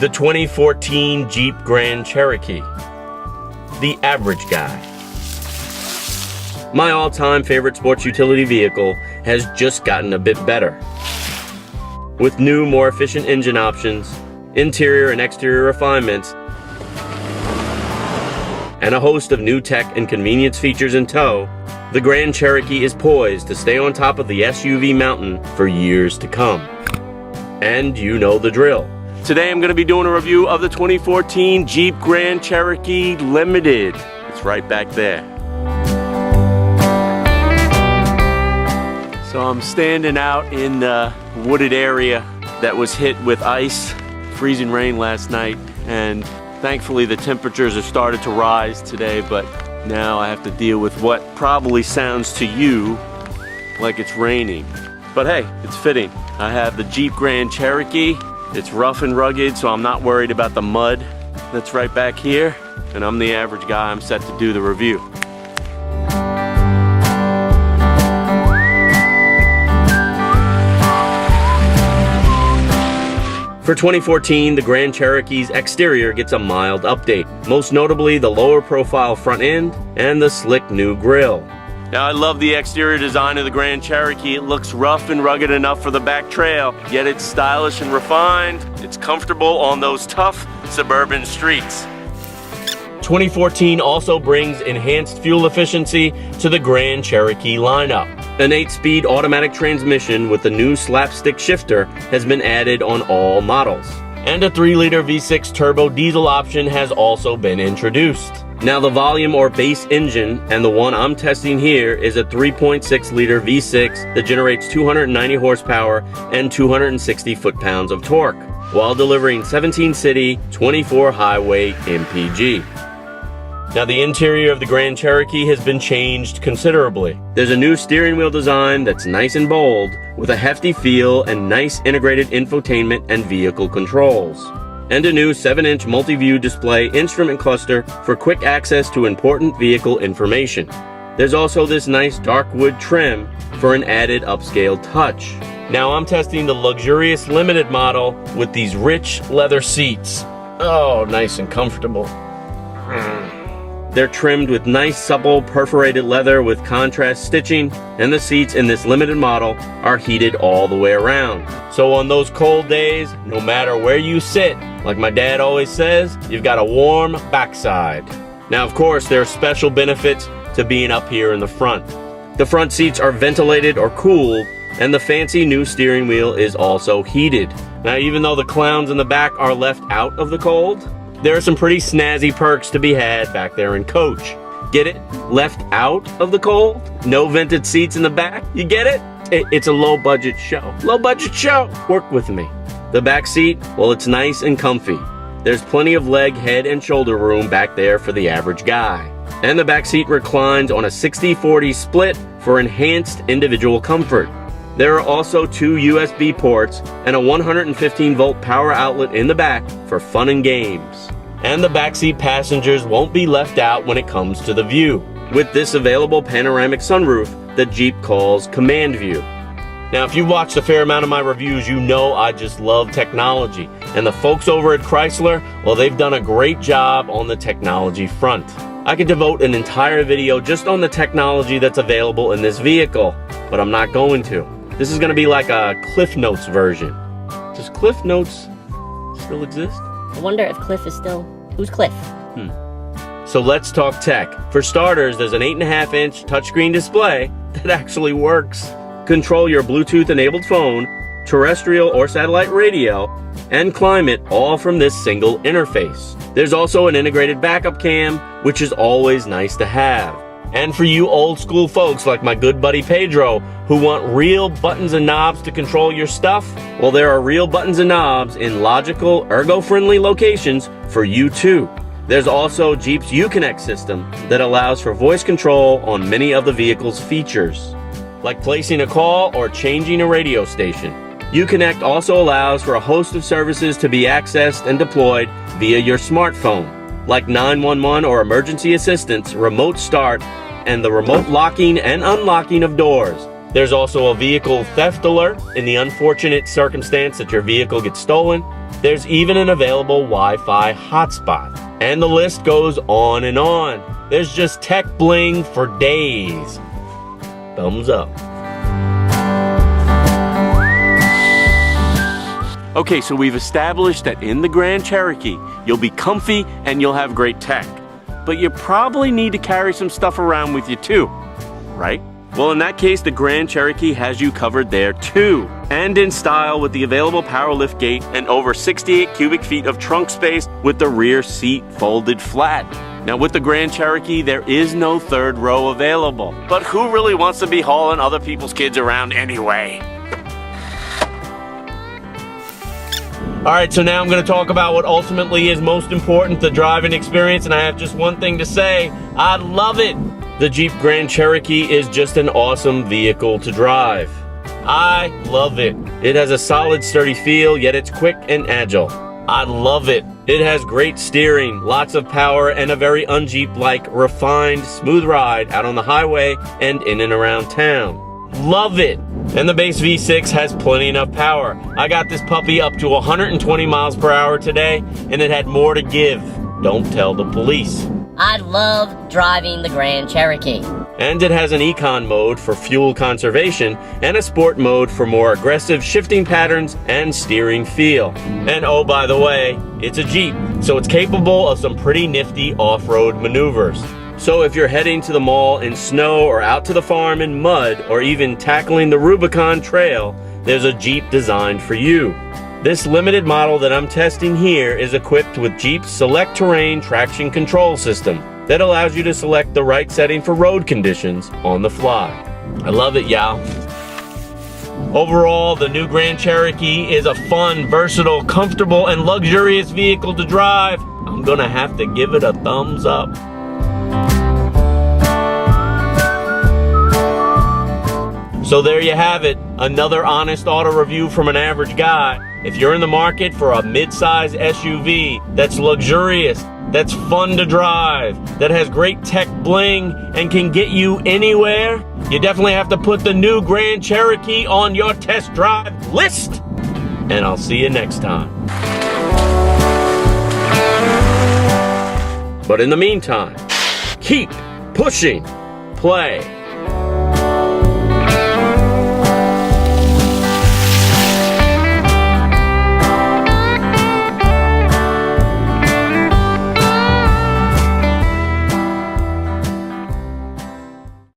The 2014 Jeep Grand Cherokee. The average guy. My all-time favorite sports utility vehicle has just gotten a bit better. With new, more efficient engine options, interior and exterior refinements, and a host of new tech and convenience features in tow, the Grand Cherokee is poised to stay on top of the SUV mountain for years to come. And you know the drill. Today I'm going to be doing a review of the 2014 Jeep Grand Cherokee Limited. It's right back there. So I'm standing out in the wooded area that was hit with ice, freezing rain last night, and thankfully the temperatures have started to rise today, but now I have to deal with what probably sounds to you like it's raining. But hey, it's fitting. I have the Jeep Grand Cherokee. It's rough and rugged, so I'm not worried about the mud that's right back here, and I'm the average guy. I'm set to do the review. For 2014, the Grand Cherokee's exterior gets a mild update, most notably the lower profile front end and the slick new grille. Now I love the exterior design of the Grand Cherokee. It looks rough and rugged enough for the back trail, yet it's stylish and refined. It's comfortable on those tough suburban streets. 2014 also brings enhanced fuel efficiency to the Grand Cherokee lineup. An 8-speed automatic transmission with the new slapstick shifter has been added on all models. And a 3-liter V6 turbo diesel option has also been introduced. Now the volume or base engine, and the one I'm testing here, is a 3.6-liter V6 that generates 290 horsepower and 260 foot-pounds of torque, while delivering 17 city, 24 highway MPG. Now the interior of the Grand Cherokee has been changed considerably. There's a new steering wheel design that's nice and bold, with a hefty feel and nice integrated infotainment and vehicle controls. And a new 7-inch multi-view display instrument cluster for quick access to important vehicle information. There's also this nice dark wood trim for an added upscale touch. Now I'm testing the luxurious limited model with these rich leather seats. Oh, nice and comfortable. They're trimmed with nice supple perforated leather with contrast stitching, and the seats in this limited model are heated all the way around. So on those cold days, no matter where you sit, like my dad always says, you've got a warm backside. Now of course there are special benefits to being up here in the front. The front seats are ventilated or cooled, and the fancy new steering wheel is also heated. Now even though the clowns in the back are left out of the cold, there are some pretty snazzy perks to be had back there in coach. Get it? Left out of the cold? No vented seats in the back? You get it? It's a low budget show. Low budget show! Work with me. The back seat, well, it's nice and comfy. There's plenty of leg, head, and shoulder room back there for the average guy. And the back seat reclines on a 60-40 split for enhanced individual comfort. There are also 2 USB ports and a 115-volt power outlet in the back for fun and games. And the backseat passengers won't be left out when it comes to the view, with this available panoramic sunroof that Jeep calls Command View. Now if you've watched a fair amount of my reviews, you know I just love technology. And the folks over at Chrysler, well, they've done a great job on the technology front. I could devote an entire video just on the technology that's available in this vehicle, but I'm not going to. This is going to be like a Cliff Notes version. Does Cliff Notes still exist? I wonder if Cliff is still... Who's Cliff? So let's talk tech. For starters, there's an 8.5-inch touchscreen display that actually works. Control your Bluetooth-enabled phone, terrestrial or satellite radio, and climate all from this single interface. There's also an integrated backup cam, which is always nice to have. And for you old school folks like my good buddy Pedro, who want real buttons and knobs to control your stuff, well, there are real buttons and knobs in logical, ergo-friendly locations for you too. There's also Jeep's Uconnect system that allows for voice control on many of the vehicle's features, like placing a call or changing a radio station. Uconnect also allows for a host of services to be accessed and deployed via your smartphone, like 911 or emergency assistance, remote start, and the remote locking and unlocking of doors. There's also a vehicle theft alert in the unfortunate circumstance that your vehicle gets stolen, There's even an available Wi-Fi hotspot. And the list goes on and on. There's just tech bling for days. Thumbs up. Okay, so we've established that in the Grand Cherokee, you'll be comfy and you'll have great tech. But you probably need to carry some stuff around with you too, right? Well, in that case, the Grand Cherokee has you covered there too. And in style with the available power lift gate and over 68 cubic feet of trunk space with the rear seat folded flat. Now with the Grand Cherokee, there is no third row available. But who really wants to be hauling other people's kids around anyway? All right, so now I'm going to talk about what ultimately is most important, the driving experience, and I have just one thing to say. I love it. The Jeep Grand Cherokee is just an awesome vehicle to drive. I love it. It has a solid, sturdy feel, yet it's quick and agile. I love it. It has great steering, lots of power, and a very un-Jeep-like, refined, smooth ride out on the highway and in and around town. Love it. And the base V6 has plenty enough power. I got this puppy up to 120 miles per hour today, and it had more to give. Don't tell the police. I love driving the Grand Cherokee. And it has an econ mode for fuel conservation and a sport mode for more aggressive shifting patterns and steering feel. And oh, by the way, it's a Jeep, so it's capable of some pretty nifty off-road maneuvers. So if you're heading to the mall in snow or out to the farm in mud or even tackling the Rubicon Trail, there's a Jeep designed for you. This limited model that I'm testing here is equipped with Jeep's Select Terrain Traction Control System that allows you to select the right setting for road conditions on the fly. I love it, y'all. Overall, the new Grand Cherokee is a fun, versatile, comfortable, and luxurious vehicle to drive. I'm gonna have to give it a thumbs up. So there you have it, another honest auto review from an average guy. If you're in the market for a mid-size SUV that's luxurious, that's fun to drive, that has great tech bling, and can get you anywhere, you definitely have to put the new Grand Cherokee on your test drive list. And I'll see you next time. But in the meantime, keep pushing play.